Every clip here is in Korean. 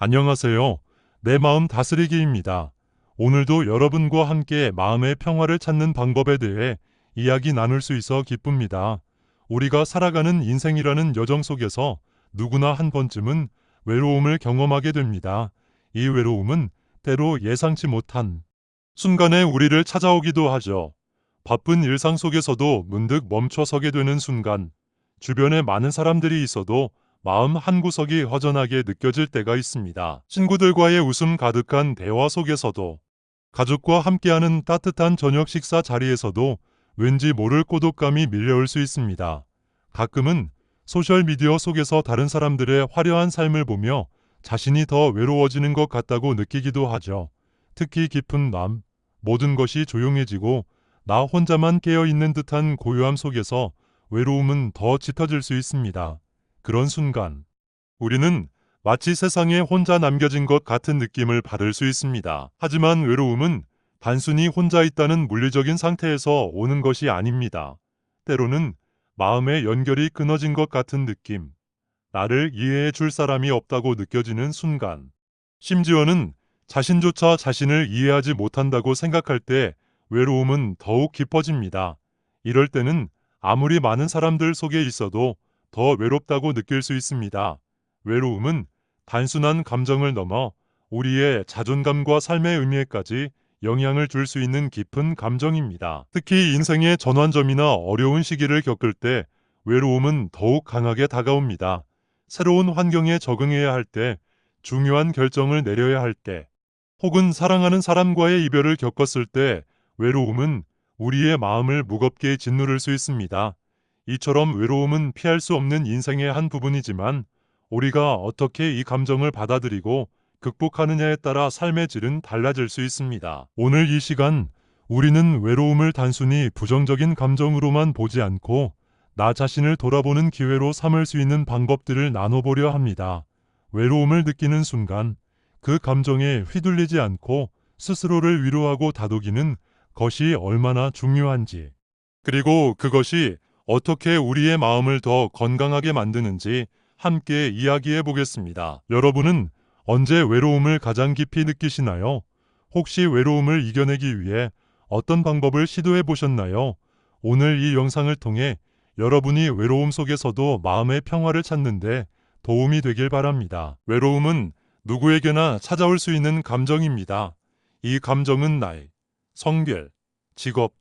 안녕하세요. 내 마음 다스리기입니다. 오늘도 여러분과 함께 마음의 평화를 찾는 방법에 대해 이야기 나눌 수 있어 기쁩니다. 우리가 살아가는 인생이라는 여정 속에서 누구나 한 번쯤은 외로움을 경험하게 됩니다. 이 외로움은 때로 예상치 못한 순간에 우리를 찾아오기도 하죠. 바쁜 일상 속에서도 문득 멈춰서게 되는 순간, 주변에 많은 사람들이 있어도 마음 한구석이 허전하게 느껴질 때가 있습니다. 친구들과의 웃음 가득한 대화 속에서도, 가족과 함께하는 따뜻한 저녁 식사 자리에서도 왠지 모를 고독감이 밀려올 수 있습니다. 가끔은 소셜미디어 속에서 다른 사람들의 화려한 삶을 보며 자신이 더 외로워지는 것 같다고 느끼기도 하죠. 특히 깊은 밤, 모든 것이 조용해지고 나 혼자만 깨어있는 듯한 고요함 속에서 외로움은 더 짙어질 수 있습니다. 그런 순간, 우리는 마치 세상에 혼자 남겨진 것 같은 느낌을 받을 수 있습니다. 하지만 외로움은 단순히 혼자 있다는 물리적인 상태에서 오는 것이 아닙니다. 때로는 마음의 연결이 끊어진 것 같은 느낌, 나를 이해해 줄 사람이 없다고 느껴지는 순간, 심지어는 자신조차 자신을 이해하지 못한다고 생각할 때 외로움은 더욱 깊어집니다. 이럴 때는 아무리 많은 사람들 속에 있어도 더 외롭다고 느낄 수 있습니다. 외로움은 단순한 감정을 넘어 우리의 자존감과 삶의 의미에까지 영향을 줄 수 있는 깊은 감정입니다. 특히 인생의 전환점이나 어려운 시기를 겪을 때 외로움은 더욱 강하게 다가옵니다. 새로운 환경에 적응해야 할 때, 중요한 결정을 내려야 할 때, 혹은 사랑하는 사람과의 이별을 겪었을 때 외로움은 우리의 마음을 무겁게 짓누를 수 있습니다. 이처럼 외로움은 피할 수 없는 인생의 한 부분이지만 우리가 어떻게 이 감정을 받아들이고 극복하느냐에 따라 삶의 질은 달라질 수 있습니다. 오늘 이 시간 우리는 외로움을 단순히 부정적인 감정으로만 보지 않고 나 자신을 돌아보는 기회로 삼을 수 있는 방법들을 나눠보려 합니다. 외로움을 느끼는 순간 그 감정에 휘둘리지 않고 스스로를 위로하고 다독이는 것이 얼마나 중요한지, 그리고 그것이 어떻게 우리의 마음을 더 건강하게 만드는지 함께 이야기해 보겠습니다. 여러분은 언제 외로움을 가장 깊이 느끼시나요? 혹시 외로움을 이겨내기 위해 어떤 방법을 시도해 보셨나요? 오늘 이 영상을 통해 여러분이 외로움 속에서도 마음의 평화를 찾는데 도움이 되길 바랍니다. 외로움은 누구에게나 찾아올 수 있는 감정입니다. 이 감정은 나이, 성별, 직업,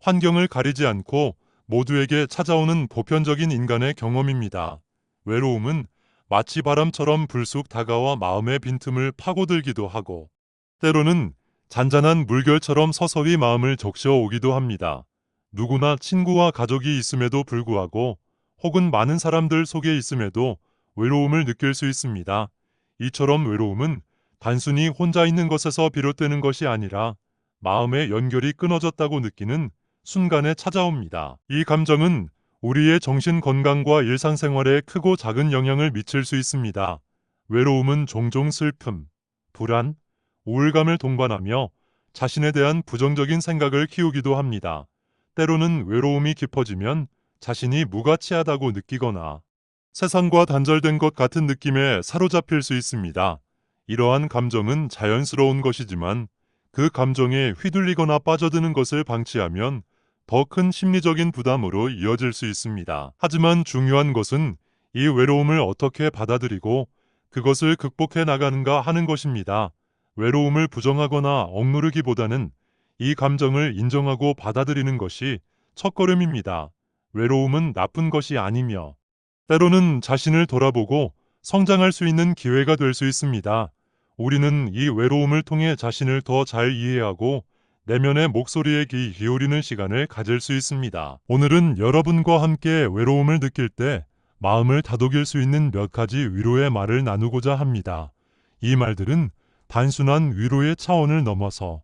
환경을 가리지 않고 모두에게 찾아오는 보편적인 인간의 경험입니다. 외로움은 마치 바람처럼 불쑥 다가와 마음의 빈틈을 파고들기도 하고, 때로는 잔잔한 물결처럼 서서히 마음을 적셔 오기도 합니다. 누구나 친구와 가족이 있음에도 불구하고, 혹은 많은 사람들 속에 있음에도 외로움을 느낄 수 있습니다. 이처럼 외로움은 단순히 혼자 있는 것에서 비롯되는 것이 아니라 마음의 연결이 끊어졌다고 느끼는 순간에 찾아옵니다. 이 감정은 우리의 정신 건강과 일상생활에 크고 작은 영향을 미칠 수 있습니다. 외로움은 종종 슬픔, 불안, 우울감을 동반하며 자신에 대한 부정적인 생각을 키우기도 합니다. 때로는 외로움이 깊어지면 자신이 무가치하다고 느끼거나 세상과 단절된 것 같은 느낌에 사로잡힐 수 있습니다. 이러한 감정은 자연스러운 것이지만 그 감정에 휘둘리거나 빠져드는 것을 방치하면 더 큰 심리적인 부담으로 이어질 수 있습니다. 하지만 중요한 것은 이 외로움을 어떻게 받아들이고 그것을 극복해 나가는가 하는 것입니다. 외로움을 부정하거나 억누르기보다는 이 감정을 인정하고 받아들이는 것이 첫걸음입니다. 외로움은 나쁜 것이 아니며 때로는 자신을 돌아보고 성장할 수 있는 기회가 될 수 있습니다. 우리는 이 외로움을 통해 자신을 더 잘 이해하고 내면의 목소리에 귀 기울이는 시간을 가질 수 있습니다. 오늘은 여러분과 함께 외로움을 느낄 때 마음을 다독일 수 있는 몇 가지 위로의 말을 나누고자 합니다. 이 말들은 단순한 위로의 차원을 넘어서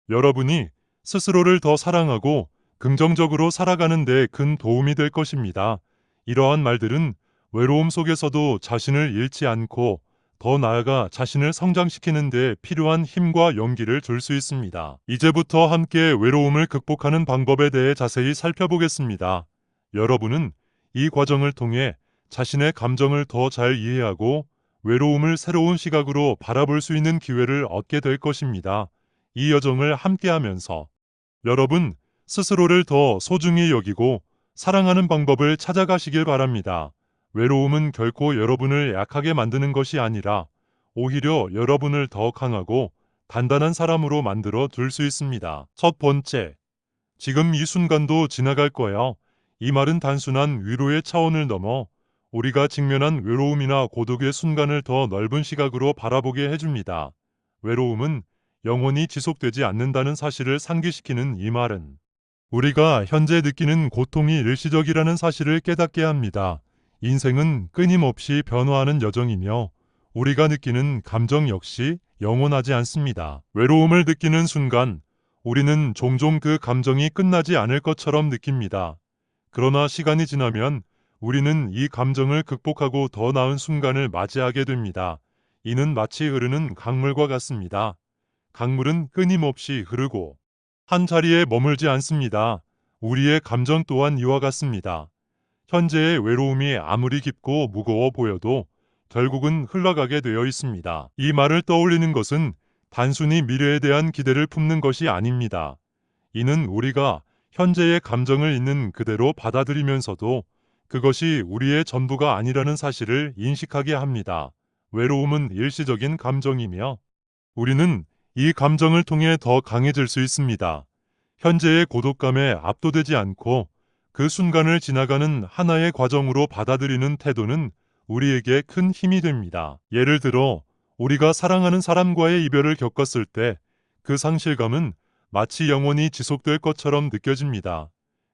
여러분이 스스로를 더 사랑하고 긍정적으로 살아가는 데 큰 도움이 될 것입니다. 이러한 말들은 외로움 속에서도 자신을 잃지 않고 더 나아가 자신을 성장시키는 데 필요한 힘과 용기를 줄 수 있습니다. 이제부터 함께 외로움을 극복하는 방법에 대해 자세히 살펴보겠습니다. 여러분은 이 과정을 통해 자신의 감정을 더 잘 이해하고 외로움을 새로운 시각으로 바라볼 수 있는 기회를 얻게 될 것입니다. 이 여정을 함께하면서 여러분 스스로를 더 소중히 여기고 사랑하는 방법을 찾아가시길 바랍니다. 외로움은 결코 여러분을 약하게 만드는 것이 아니라 오히려 여러분을 더 강하고 단단한 사람으로 만들어 둘 수 있습니다. 첫 번째, 지금 이 순간도 지나갈 거야. 이 말은 단순한 위로의 차원을 넘어 우리가 직면한 외로움이나 고독의 순간을 더 넓은 시각으로 바라보게 해줍니다. 외로움은 영원히 지속되지 않는다는 사실을 상기시키는 이 말은 우리가 현재 느끼는 고통이 일시적이라는 사실을 깨닫게 합니다. 인생은 끊임없이 변화하는 여정이며 우리가 느끼는 감정 역시 영원하지 않습니다. 외로움을 느끼는 순간 우리는 종종 그 감정이 끝나지 않을 것처럼 느낍니다. 그러나 시간이 지나면 우리는 이 감정을 극복하고 더 나은 순간을 맞이하게 됩니다. 이는 마치 흐르는 강물과 같습니다. 강물은 끊임없이 흐르고 한 자리에 머물지 않습니다. 우리의 감정 또한 이와 같습니다. 현재의 외로움이 아무리 깊고 무거워 보여도 결국은 흘러가게 되어 있습니다. 이 말을 떠올리는 것은 단순히 미래에 대한 기대를 품는 것이 아닙니다. 이는 우리가 현재의 감정을 있는 그대로 받아들이면서도 그것이 우리의 전부가 아니라는 사실을 인식하게 합니다. 외로움은 일시적인 감정이며 우리는 이 감정을 통해 더 강해질 수 있습니다. 현재의 고독감에 압도되지 않고 그 순간을 지나가는 하나의 과정으로 받아들이는 태도는 우리에게 큰 힘이 됩니다. 예를 들어 우리가 사랑하는 사람과의 이별을 겪었을 때 그 상실감은 마치 영원히 지속될 것처럼 느껴집니다.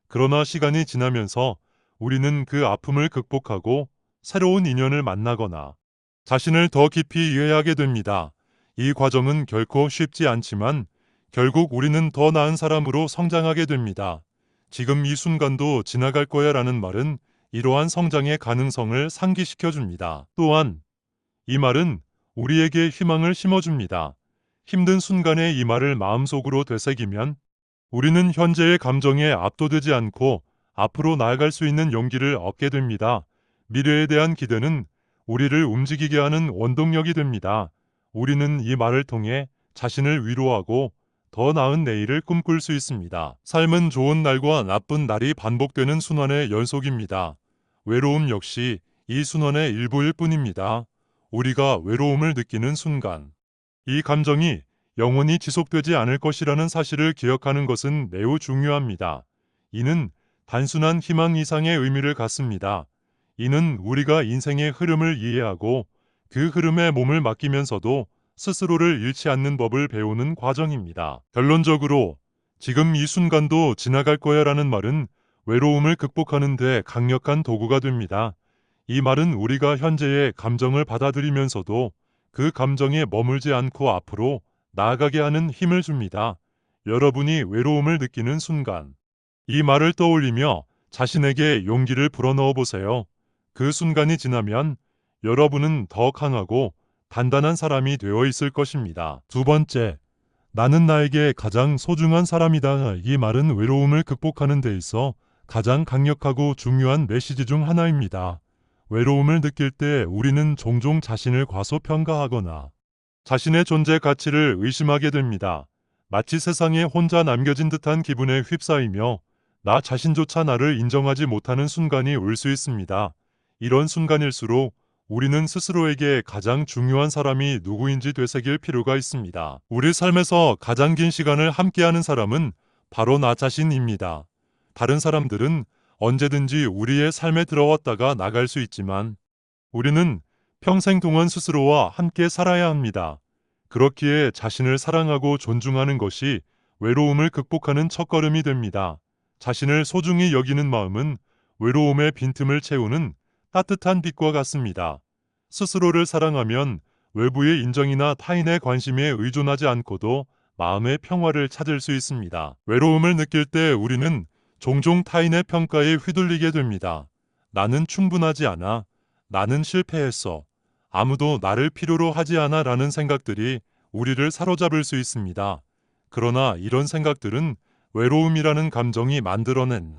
그러나 시간이 지나면서 우리는 그 아픔을 극복하고 새로운 인연을 만나거나 자신을 더 깊이 이해하게 됩니다. 이 과정은 결코 쉽지 않지만 결국 우리는 더 나은 사람으로 성장하게 됩니다. 지금 이 순간도 지나갈 거야 라는 말은 이러한 성장의 가능성을 상기시켜 줍니다. 또한 이 말은 우리에게 희망을 심어줍니다. 힘든 순간에 이 말을 마음속으로 되새기면 우리는 현재의 감정에 압도되지 않고 앞으로 나아갈 수 있는 용기를 얻게 됩니다. 미래에 대한 기대는 우리를 움직이게 하는 원동력이 됩니다. 우리는 이 말을 통해 자신을 위로하고 더 나은 내일을 꿈꿀 수 있습니다. 삶은 좋은 날과 나쁜 날이 반복되는 순환의 연속입니다. 외로움 역시 이 순환의 일부일 뿐입니다. 우리가 외로움을 느끼는 순간, 이 감정이 영원히 지속되지 않을 것이라는 사실을 기억하는 것은 매우 중요합니다. 이는 단순한 희망 이상의 의미를 갖습니다. 이는 우리가 인생의 흐름을 이해하고 그 흐름에 몸을 맡기면서도 스스로를 잃지 않는 법을 배우는 과정입니다. 결론적으로 지금 이 순간도 지나갈 거야 라는 말은 외로움을 극복하는 데 강력한 도구가 됩니다. 이 말은 우리가 현재의 감정을 받아들이면서도 그 감정에 머물지 않고 앞으로 나아가게 하는 힘을 줍니다. 여러분이 외로움을 느끼는 순간, 이 말을 떠올리며 자신에게 용기를 불어넣어 보세요. 그 순간이 지나면 여러분은 더 강하고 단단한 사람이 되어 있을 것입니다. 두 번째, 나는 나에게 가장 소중한 사람이다. 이 말은 외로움을 극복하는 데 있어 가장 강력하고 중요한 메시지 중 하나입니다. 외로움을 느낄 때 우리는 종종 자신을 과소평가하거나 자신의 존재 가치를 의심하게 됩니다. 마치 세상에 혼자 남겨진 듯한 기분에 휩싸이며 나 자신조차 나를 인정하지 못하는 순간이 올 수 있습니다. 이런 순간일수록 우리는 스스로에게 가장 중요한 사람이 누구인지 되새길 필요가 있습니다. 우리 삶에서 가장 긴 시간을 함께하는 사람은 바로 나 자신입니다. 다른 사람들은 언제든지 우리의 삶에 들어왔다가 나갈 수 있지만 우리는 평생 동안 스스로와 함께 살아야 합니다. 그렇기에 자신을 사랑하고 존중하는 것이 외로움을 극복하는 첫걸음이 됩니다. 자신을 소중히 여기는 마음은 외로움의 빈틈을 채우는 따뜻한 빛과 같습니다. 스스로를 사랑하면 외부의 인정이나 타인의 관심에 의존하지 않고도 마음의 평화를 찾을 수 있습니다. 외로움을 느낄 때 우리는 종종 타인의 평가에 휘둘리게 됩니다. 나는 충분하지 않아. 나는 실패했어. 아무도 나를 필요로 하지 않아 라는 생각들이 우리를 사로잡을 수 있습니다. 그러나 이런 생각들은 외로움이라는 감정이 만들어낸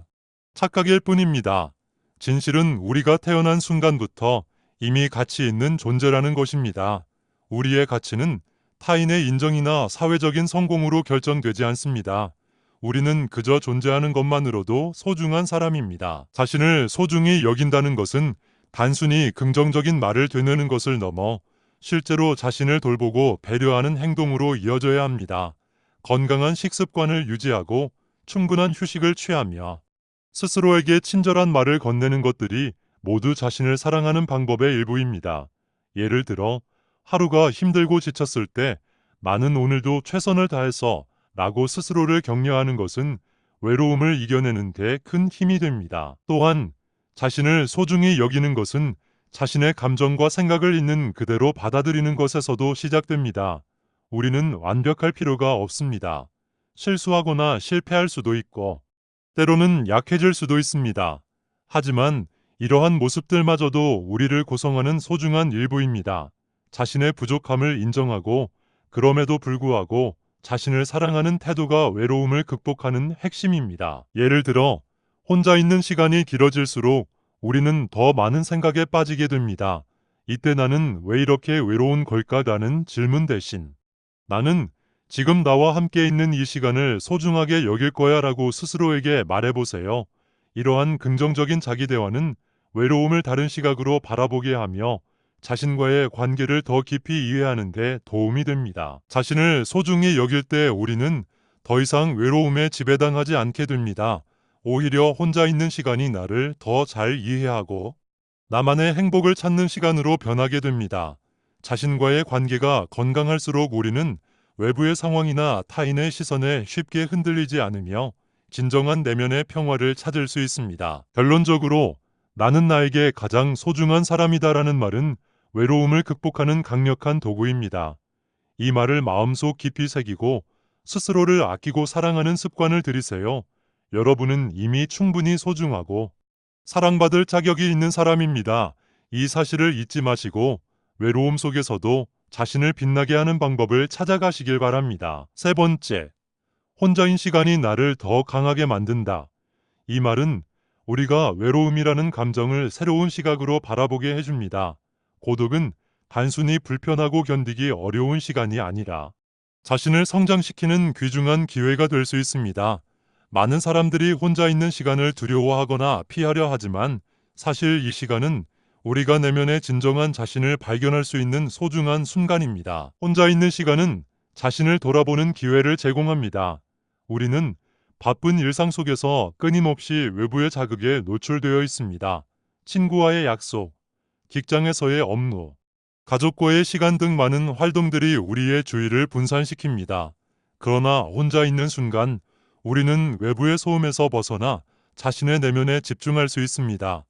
착각일 뿐입니다. 진실은 우리가 태어난 순간부터 이미 가치 있는 존재라는 것입니다. 우리의 가치는 타인의 인정이나 사회적인 성공으로 결정되지 않습니다. 우리는 그저 존재하는 것만으로도 소중한 사람입니다. 자신을 소중히 여긴다는 것은 단순히 긍정적인 말을 되뇌는 것을 넘어 실제로 자신을 돌보고 배려하는 행동으로 이어져야 합니다. 건강한 식습관을 유지하고 충분한 휴식을 취하며 스스로에게 친절한 말을 건네는 것들이 모두 자신을 사랑하는 방법의 일부입니다. 예를 들어 하루가 힘들고 지쳤을 때 나는 오늘도 최선을 다해서 라고 스스로를 격려하는 것은 외로움을 이겨내는 데 큰 힘이 됩니다. 또한 자신을 소중히 여기는 것은 자신의 감정과 생각을 있는 그대로 받아들이는 것에서도 시작됩니다. 우리는 완벽할 필요가 없습니다. 실수하거나 실패할 수도 있고 때로는 약해질 수도 있습니다. 하지만 이러한 모습들마저도 우리를 구성하는 소중한 일부입니다. 자신의 부족함을 인정하고 그럼에도 불구하고 자신을 사랑하는 태도가 외로움을 극복하는 핵심입니다. 예를 들어 혼자 있는 시간이 길어질수록 우리는 더 많은 생각에 빠지게 됩니다. 이때 나는 왜 이렇게 외로운 걸까라는 질문 대신 나는 지금 나와 함께 있는 이 시간을 소중하게 여길 거야 라고 스스로에게 말해보세요. 이러한 긍정적인 자기대화는 외로움을 다른 시각으로 바라보게 하며 자신과의 관계를 더 깊이 이해하는 데 도움이 됩니다. 자신을 소중히 여길 때 우리는 더 이상 외로움에 지배당하지 않게 됩니다. 오히려 혼자 있는 시간이 나를 더 잘 이해하고 나만의 행복을 찾는 시간으로 변하게 됩니다. 자신과의 관계가 건강할수록 우리는 외부의 상황이나 타인의 시선에 쉽게 흔들리지 않으며 진정한 내면의 평화를 찾을 수 있습니다. 결론적으로 나는 나에게 가장 소중한 사람이다라는 말은 외로움을 극복하는 강력한 도구입니다. 이 말을 마음속 깊이 새기고 스스로를 아끼고 사랑하는 습관을 들이세요. 여러분은 이미 충분히 소중하고 사랑받을 자격이 있는 사람입니다. 이 사실을 잊지 마시고 외로움 속에서도 자신을 빛나게 하는 방법을 찾아가시길 바랍니다. 세 번째, 혼자인 시간이 나를 더 강하게 만든다. 이 말은 우리가 외로움이라는 감정을 새로운 시각으로 바라보게 해줍니다. 고독은 단순히 불편하고 견디기 어려운 시간이 아니라 자신을 성장시키는 귀중한 기회가 될 수 있습니다. 많은 사람들이 혼자 있는 시간을 두려워하거나 피하려 하지만 사실 이 시간은 우리가 내면의 진정한 자신을 발견할 수 있는 소중한 순간입니다. 혼자 있는 시간은 자신을 돌아보는 기회를 제공합니다. 우리는 바쁜 일상 속에서 끊임없이 외부의 자극에 노출되어 있습니다. 친구와의 약속, 직장에서의 업무, 가족과의 시간 등 많은 활동들이 우리의 주의를 분산시킵니다. 그러나 혼자 있는 순간 우리는 외부의 소음에서 벗어나 자신의 내면에 집중할 수 있습니다.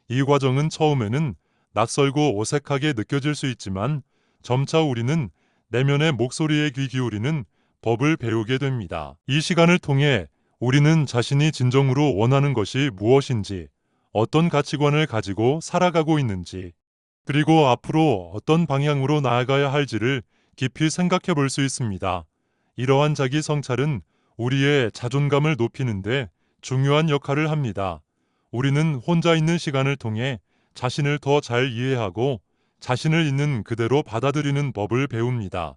이 과정은 처음에는 낯설고 어색하게 느껴질 수 있지만 점차 우리는 내면의 목소리에 귀 기울이는 법을 배우게 됩니다. 이 시간을 통해 우리는 자신이 진정으로 원하는 것이 무엇인지, 어떤 가치관을 가지고 살아가고 있는지, 그리고 앞으로 어떤 방향으로 나아가야 할지를 깊이 생각해 볼 수 있습니다. 이러한 자기 성찰은 우리의 자존감을 높이는데 중요한 역할을 합니다. 우리는 혼자 있는 시간을 통해 자신을 더 잘 이해하고 자신을 있는 그대로 받아들이는 법을 배웁니다.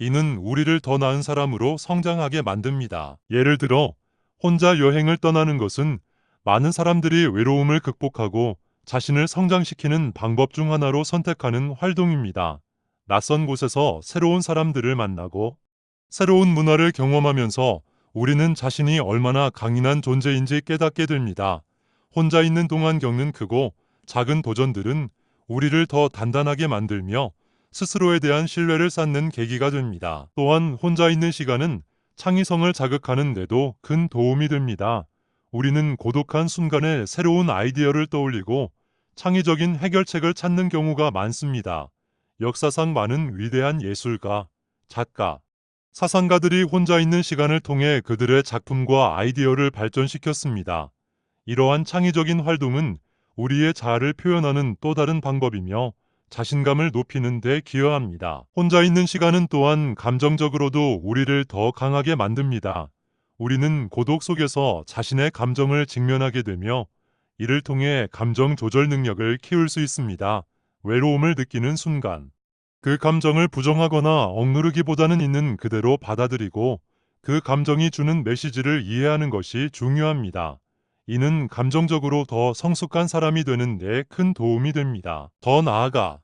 이는 우리를 더 나은 사람으로 성장하게 만듭니다. 예를 들어 혼자 여행을 떠나는 것은 많은 사람들이 외로움을 극복하고 자신을 성장시키는 방법 중 하나로 선택하는 활동입니다. 낯선 곳에서 새로운 사람들을 만나고 새로운 문화를 경험하면서 우리는 자신이 얼마나 강인한 존재인지 깨닫게 됩니다. 혼자 있는 동안 겪는 크고 작은 도전들은 우리를 더 단단하게 만들며 스스로에 대한 신뢰를 쌓는 계기가 됩니다. 또한 혼자 있는 시간은 창의성을 자극하는 데도 큰 도움이 됩니다. 우리는 고독한 순간에 새로운 아이디어를 떠올리고 창의적인 해결책을 찾는 경우가 많습니다. 역사상 많은 위대한 예술가, 작가, 사상가들이 혼자 있는 시간을 통해 그들의 작품과 아이디어를 발전시켰습니다. 이러한 창의적인 활동은 우리의 자아를 표현하는 또 다른 방법이며 자신감을 높이는 데 기여합니다. 혼자 있는 시간은 또한 감정적으로도 우리를 더 강하게 만듭니다. 우리는 고독 속에서 자신의 감정을 직면하게 되며 이를 통해 감정 조절 능력을 키울 수 있습니다. 외로움을 느끼는 순간, 그 감정을 부정하거나 억누르기보다는 있는 그대로 받아들이고 그 감정이 주는 메시지를 이해하는 것이 중요합니다. 이는 감정적으로 더 성숙한 사람이 되는 데 큰 도움이 됩니다. 더 나아가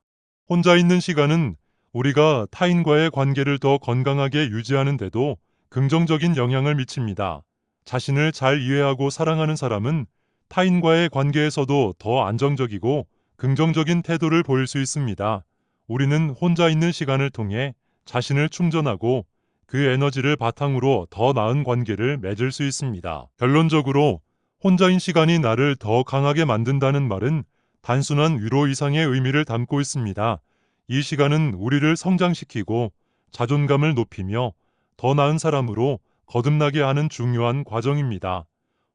혼자 있는 시간은 우리가 타인과의 관계를 더 건강하게 유지하는 데도 긍정적인 영향을 미칩니다. 자신을 잘 이해하고 사랑하는 사람은 타인과의 관계에서도 더 안정적이고 긍정적인 태도를 보일 수 있습니다. 우리는 혼자 있는 시간을 통해 자신을 충전하고 그 에너지를 바탕으로 더 나은 관계를 맺을 수 있습니다. 결론적으로 혼자인 시간이 나를 더 강하게 만든다는 말은 단순한 위로 이상의 의미를 담고 있습니다. 이 시간은 우리를 성장시키고 자존감을 높이며 더 나은 사람으로 거듭나게 하는 중요한 과정입니다.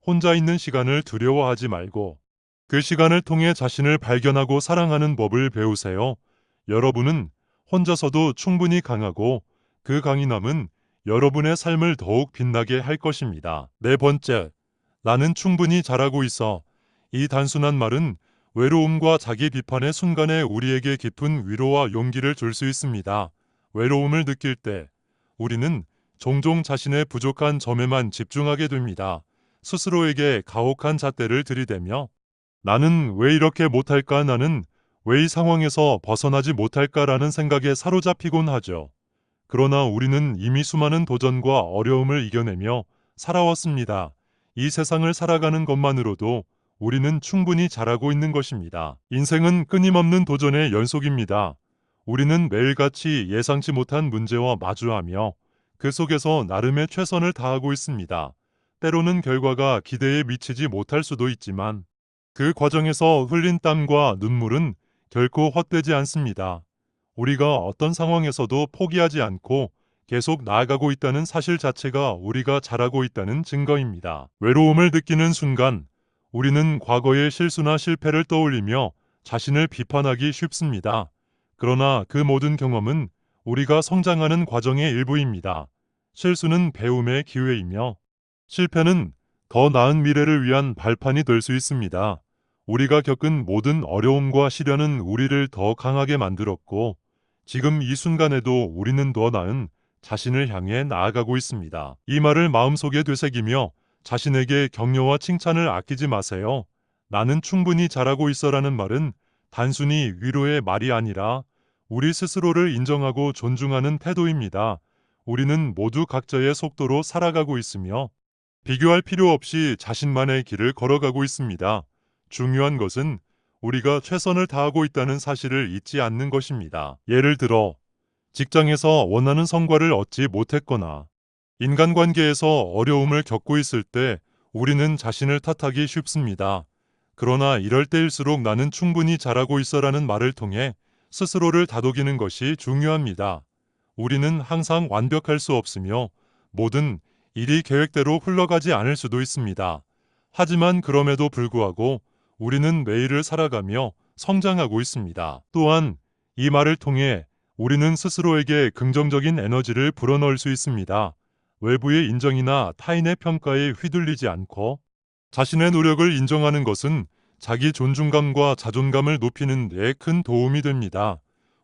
혼자 있는 시간을 두려워하지 말고 그 시간을 통해 자신을 발견하고 사랑하는 법을 배우세요. 여러분은 혼자서도 충분히 강하고 그 강인함은 여러분의 삶을 더욱 빛나게 할 것입니다. 네 번째, 나는 충분히 잘하고 있어. 이 단순한 말은 외로움과 자기 비판의 순간에 우리에게 깊은 위로와 용기를 줄 수 있습니다. 외로움을 느낄 때 우리는 종종 자신의 부족한 점에만 집중하게 됩니다. 스스로에게 가혹한 잣대를 들이대며 나는 왜 이렇게 못할까? 나는 왜 이 상황에서 벗어나지 못할까라는 생각에 사로잡히곤 하죠. 그러나 우리는 이미 수많은 도전과 어려움을 이겨내며 살아왔습니다. 이 세상을 살아가는 것만으로도 우리는 충분히 잘하고 있는 것입니다. 인생은 끊임없는 도전의 연속입니다. 우리는 매일같이 예상치 못한 문제와 마주하며 그 속에서 나름의 최선을 다하고 있습니다. 때로는 결과가 기대에 미치지 못할 수도 있지만 그 과정에서 흘린 땀과 눈물은 결코 헛되지 않습니다. 우리가 어떤 상황에서도 포기하지 않고 계속 나아가고 있다는 사실 자체가 우리가 잘하고 있다는 증거입니다. 외로움을 느끼는 순간 우리는 과거의 실수나 실패를 떠올리며 자신을 비판하기 쉽습니다. 그러나 그 모든 경험은 우리가 성장하는 과정의 일부입니다. 실수는 배움의 기회이며 실패는 더 나은 미래를 위한 발판이 될 수 있습니다. 우리가 겪은 모든 어려움과 시련은 우리를 더 강하게 만들었고 지금 이 순간에도 우리는 더 나은 자신을 향해 나아가고 있습니다. 이 말을 마음속에 되새기며 자신에게 격려와 칭찬을 아끼지 마세요. 나는 충분히 잘하고 있어라는 말은 단순히 위로의 말이 아니라 우리 스스로를 인정하고 존중하는 태도입니다. 우리는 모두 각자의 속도로 살아가고 있으며 비교할 필요 없이 자신만의 길을 걸어가고 있습니다. 중요한 것은 우리가 최선을 다하고 있다는 사실을 잊지 않는 것입니다. 예를 들어 직장에서 원하는 성과를 얻지 못했거나 인간관계에서 어려움을 겪고 있을 때 우리는 자신을 탓하기 쉽습니다. 그러나 이럴 때일수록 나는 충분히 잘하고 있어라는 말을 통해 스스로를 다독이는 것이 중요합니다. 우리는 항상 완벽할 수 없으며 모든 일이 계획대로 흘러가지 않을 수도 있습니다. 하지만 그럼에도 불구하고 우리는 매일을 살아가며 성장하고 있습니다. 또한 이 말을 통해 우리는 스스로에게 긍정적인 에너지를 불어넣을 수 있습니다. 외부의 인정이나 타인의 평가에 휘둘리지 않고 자신의 노력을 인정하는 것은 자기 존중감과 자존감을 높이는 데 큰 도움이 됩니다.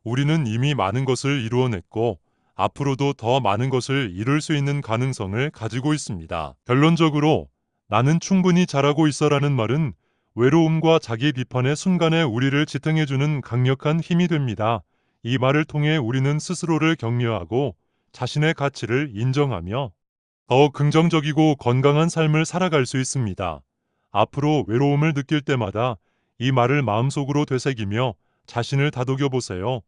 우리는 이미 많은 것을 이루어냈고 앞으로도 더 많은 것을 이룰 수 있는 가능성을 가지고 있습니다. 결론적으로 나는 충분히 잘하고 있어라는 말은 외로움과 자기 비판의 순간에 우리를 지탱해주는 강력한 힘이 됩니다. 이 말을 통해 우리는 스스로를 격려하고 자신의 가치를 인정하며 더 긍정적이고 건강한 삶을 살아갈 수 있습니다. 앞으로 외로움을 느낄 때마다 이 말을 마음속으로 되새기며 자신을 다독여 보세요.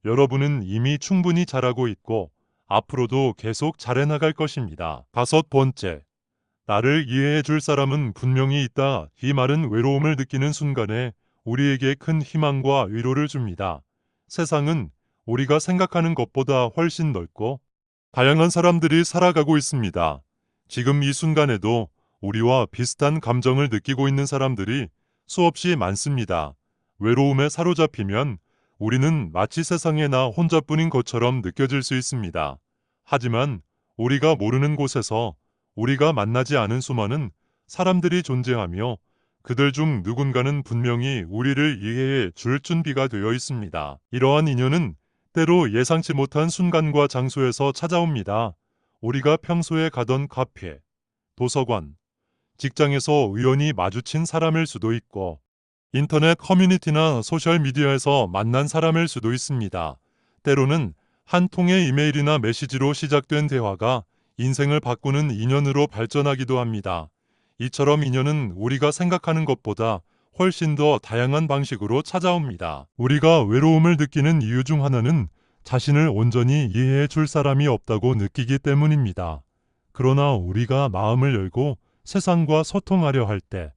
여러분은 이미 충분히 잘하고 있고 앞으로도 계속 잘해나갈 것입니다. 다섯 번째, 나를 이해해 줄 사람은 분명히 있다. 이 말은 외로움을 느끼는 순간에 우리에게 큰 희망과 위로를 줍니다. 세상은 우리가 생각하는 것보다 훨씬 넓고 다양한 사람들이 살아가고 있습니다. 지금 이 순간에도 우리와 비슷한 감정을 느끼고 있는 사람들이 수없이 많습니다. 외로움에 사로잡히면 우리는 마치 세상에 나 혼자뿐인 것처럼 느껴질 수 있습니다. 하지만 우리가 모르는 곳에서 우리가 만나지 않은 수많은 사람들이 존재하며 그들 중 누군가는 분명히 우리를 이해해 줄 준비가 되어 있습니다. 이러한 인연은 때로 예상치 못한 순간과 장소에서 찾아옵니다. 우리가 평소에 가던 카페, 도서관, 직장에서 우연히 마주친 사람일 수도 있고, 인터넷 커뮤니티나 소셜미디어에서 만난 사람일 수도 있습니다. 때로는 한 통의 이메일이나 메시지로 시작된 대화가 인생을 바꾸는 인연으로 발전하기도 합니다. 이처럼 인연은 우리가 생각하는 것보다 훨씬 더 다양한 방식으로 찾아옵니다. 우리가 외로움을 느끼는 이유 중 하나는 자신을 온전히 이해해 줄 사람이 없다고 느끼기 때문입니다. 그러나 우리가 마음을 열고 세상과 소통하려 할 때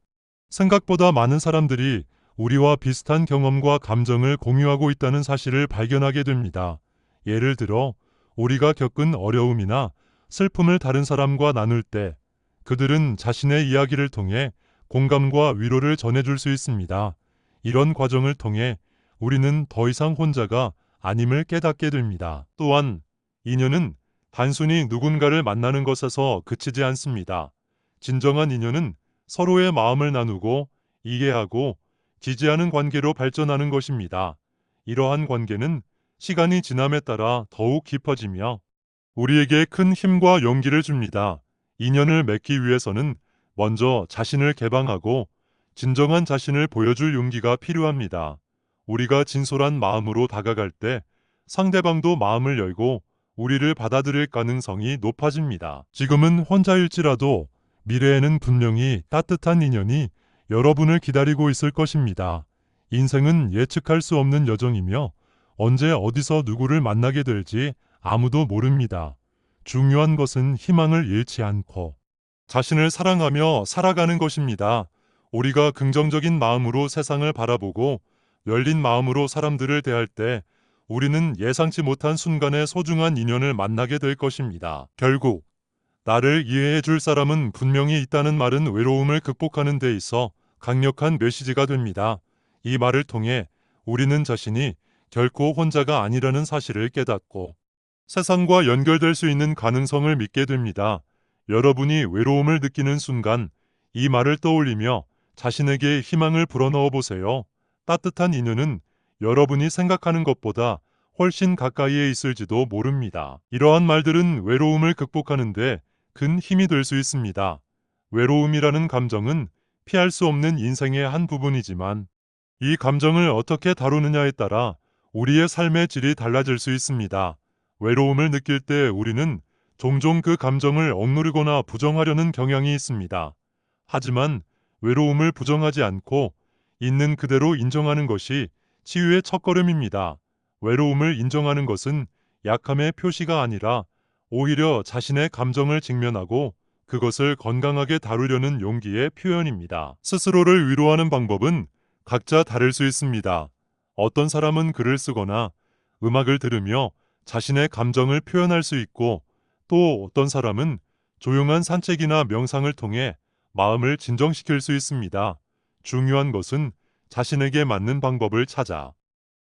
생각보다 많은 사람들이 우리와 비슷한 경험과 감정을 공유하고 있다는 사실을 발견하게 됩니다. 예를 들어 우리가 겪은 어려움이나 슬픔을 다른 사람과 나눌 때 그들은 자신의 이야기를 통해 공감과 위로를 전해줄 수 있습니다. 이런 과정을 통해 우리는 더 이상 혼자가 아님을 깨닫게 됩니다. 또한 인연은 단순히 누군가를 만나는 것에서 그치지 않습니다. 진정한 인연은 서로의 마음을 나누고 이해하고 지지하는 관계로 발전하는 것입니다. 이러한 관계는 시간이 지남에 따라 더욱 깊어지며 우리에게 큰 힘과 용기를 줍니다. 인연을 맺기 위해서는 먼저 자신을 개방하고 진정한 자신을 보여줄 용기가 필요합니다. 우리가 진솔한 마음으로 다가갈 때 상대방도 마음을 열고 우리를 받아들일 가능성이 높아집니다. 지금은 혼자일지라도 미래에는 분명히 따뜻한 인연이 여러분을 기다리고 있을 것입니다. 인생은 예측할 수 없는 여정이며 언제 어디서 누구를 만나게 될지 아무도 모릅니다. 중요한 것은 희망을 잃지 않고 자신을 사랑하며 살아가는 것입니다. 우리가 긍정적인 마음으로 세상을 바라보고 열린 마음으로 사람들을 대할 때 우리는 예상치 못한 순간에 소중한 인연을 만나게 될 것입니다. 결국 나를 이해해 줄 사람은 분명히 있다는 말은 외로움을 극복하는 데 있어 강력한 메시지가 됩니다. 이 말을 통해 우리는 자신이 결코 혼자가 아니라는 사실을 깨닫고 세상과 연결될 수 있는 가능성을 믿게 됩니다. 여러분이 외로움을 느끼는 순간 이 말을 떠올리며 자신에게 희망을 불어넣어 보세요. 따뜻한 인연은 여러분이 생각하는 것보다 훨씬 가까이에 있을지도 모릅니다. 이러한 말들은 외로움을 극복하는데 큰 힘이 될 수 있습니다. 외로움이라는 감정은 피할 수 없는 인생의 한 부분이지만 이 감정을 어떻게 다루느냐에 따라 우리의 삶의 질이 달라질 수 있습니다. 외로움을 느낄 때 우리는 종종 그 감정을 억누르거나 부정하려는 경향이 있습니다. 하지만 외로움을 부정하지 않고 있는 그대로 인정하는 것이 치유의 첫걸음입니다. 외로움을 인정하는 것은 약함의 표시가 아니라 오히려 자신의 감정을 직면하고 그것을 건강하게 다루려는 용기의 표현입니다. 스스로를 위로하는 방법은 각자 다를 수 있습니다. 어떤 사람은 글을 쓰거나 음악을 들으며 자신의 감정을 표현할 수 있고 또 어떤 사람은 조용한 산책이나 명상을 통해 마음을 진정시킬 수 있습니다. 중요한 것은 자신에게 맞는 방법을 찾아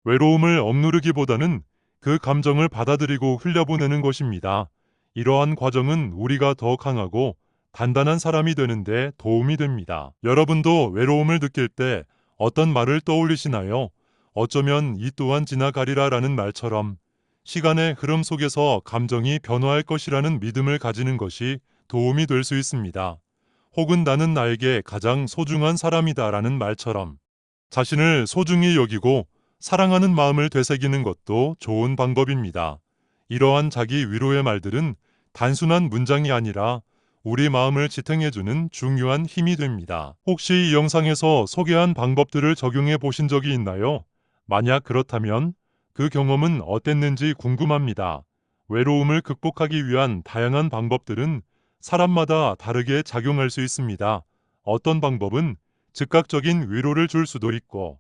외로움을 억누르기보다는 그 감정을 받아들이고 흘려보내는 것입니다. 이러한 과정은 우리가 더 강하고 단단한 사람이 되는데 도움이 됩니다. 여러분도 외로움을 느낄 때 어떤 말을 떠올리시나요? 어쩌면 이 또한 지나가리라 라는 말처럼 시간의 흐름 속에서 감정이 변화할 것이라는 믿음을 가지는 것이 도움이 될 수 있습니다. 혹은 나는 나에게 가장 소중한 사람이다 라는 말처럼 자신을 소중히 여기고 사랑하는 마음을 되새기는 것도 좋은 방법입니다. 이러한 자기 위로의 말들은 단순한 문장이 아니라 우리 마음을 지탱해주는 중요한 힘이 됩니다. 혹시 이 영상에서 소개한 방법들을 적용해 보신 적이 있나요? 만약 그렇다면 그 경험은 어땠는지 궁금합니다. 외로움을 극복하기 위한 다양한 방법들은 사람마다 다르게 작용할 수 있습니다. 어떤 방법은 즉각적인 위로를 줄 수도 있고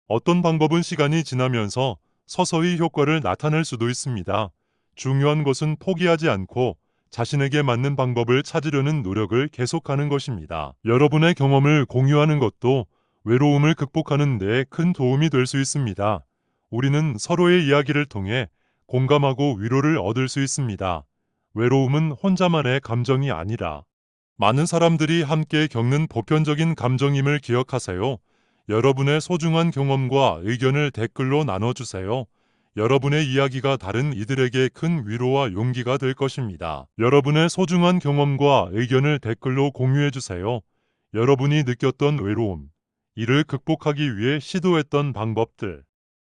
어떤 방법은 시간이 지나면서 서서히 효과를 나타낼 수도 있습니다. 중요한 것은 포기하지 않고 자신에게 맞는 방법을 찾으려는 노력을 계속하는 것입니다. 여러분의 경험을 공유하는 것도 외로움을 극복하는 데 큰 도움이 될 수 있습니다. 우리는 서로의 이야기를 통해 공감하고 위로를 얻을 수 있습니다. 외로움은 혼자만의 감정이 아니라 많은 사람들이 함께 겪는 보편적인 감정임을 기억하세요. 여러분의 소중한 경험과 의견을 댓글로 나눠주세요. 여러분의 이야기가 다른 이들에게 큰 위로와 용기가 될 것입니다. 여러분의 소중한 경험과 의견을 댓글로 공유해주세요. 여러분이 느꼈던 외로움, 이를 극복하기 위해 시도했던 방법들,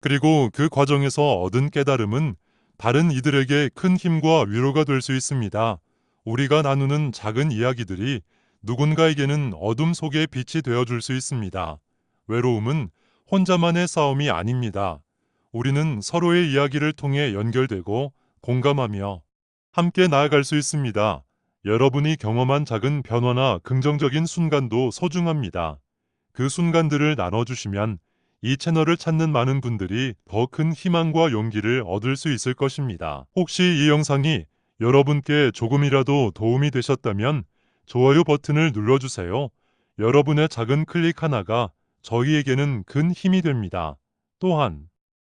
그리고 그 과정에서 얻은 깨달음은 다른 이들에게 큰 힘과 위로가 될 수 있습니다. 우리가 나누는 작은 이야기들이 누군가에게는 어둠 속의 빛이 되어줄 수 있습니다. 외로움은 혼자만의 싸움이 아닙니다. 우리는 서로의 이야기를 통해 연결되고 공감하며 함께 나아갈 수 있습니다. 여러분이 경험한 작은 변화나 긍정적인 순간도 소중합니다. 그 순간들을 나눠주시면 이 채널을 찾는 많은 분들이 더 큰 희망과 용기를 얻을 수 있을 것입니다. 혹시 이 영상이 여러분께 조금이라도 도움이 되셨다면 좋아요 버튼을 눌러주세요. 여러분의 작은 클릭 하나가 저희에게는 큰 힘이 됩니다. 또한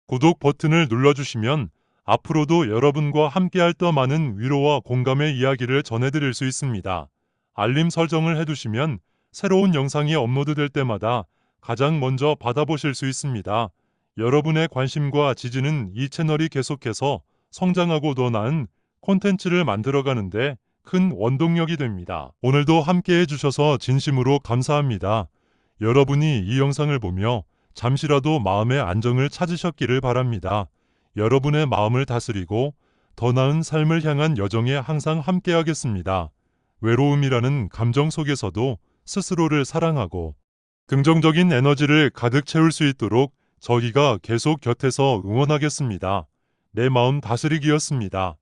구독 버튼을 눌러주시면 앞으로도 여러분과 함께할 더 많은 위로와 공감의 이야기를 전해드릴 수 있습니다. 알림 설정을 해두시면 새로운 영상이 업로드될 때마다 가장 먼저 받아보실 수 있습니다. 여러분의 관심과 지지는 이 채널이 계속해서 성장하고 더 나은 콘텐츠를 만들어가는데 큰 원동력이 됩니다. 오늘도 함께 해주셔서 진심으로 감사합니다. 여러분이 이 영상을 보며 잠시라도 마음의 안정을 찾으셨기를 바랍니다. 여러분의 마음을 다스리고 더 나은 삶을 향한 여정에 항상 함께하겠습니다. 외로움이라는 감정 속에서도 스스로를 사랑하고 긍정적인 에너지를 가득 채울 수 있도록 저희가 계속 곁에서 응원하겠습니다. 내 마음 다스리기였습니다.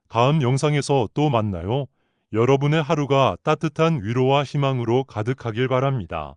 다음 영상에서 또 만나요. 여러분의 하루가 따뜻한 위로와 희망으로 가득하길 바랍니다.